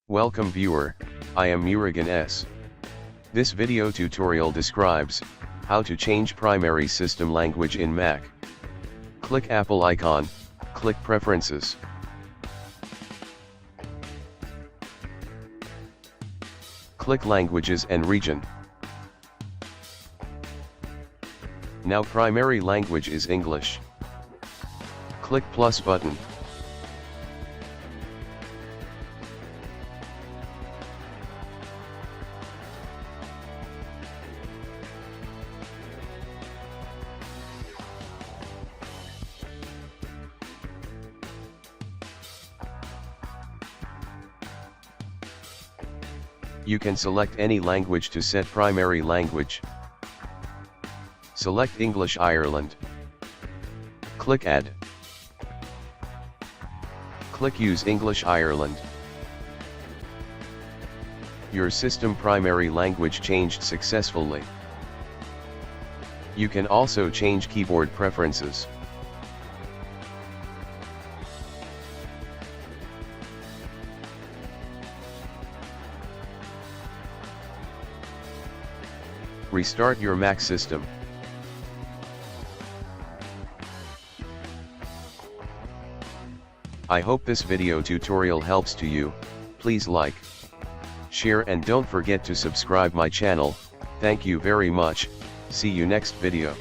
Welcome viewer, I am Murugan S. This video tutorial describes how to change primary system language in Mac. Click Apple icon, click Preferences. Click Languages and Region. Now primary language is English. Click plus button. You can select any language to set primary language. Select English Ireland. Click Add. Click Use English Ireland. Your system primary language changed successfully. You can also change keyboard preferences. Restart your Mac system. I hope this video tutorial helps to you. Please like, share and don't forget to subscribe my channel. Thank you very much. See you next video.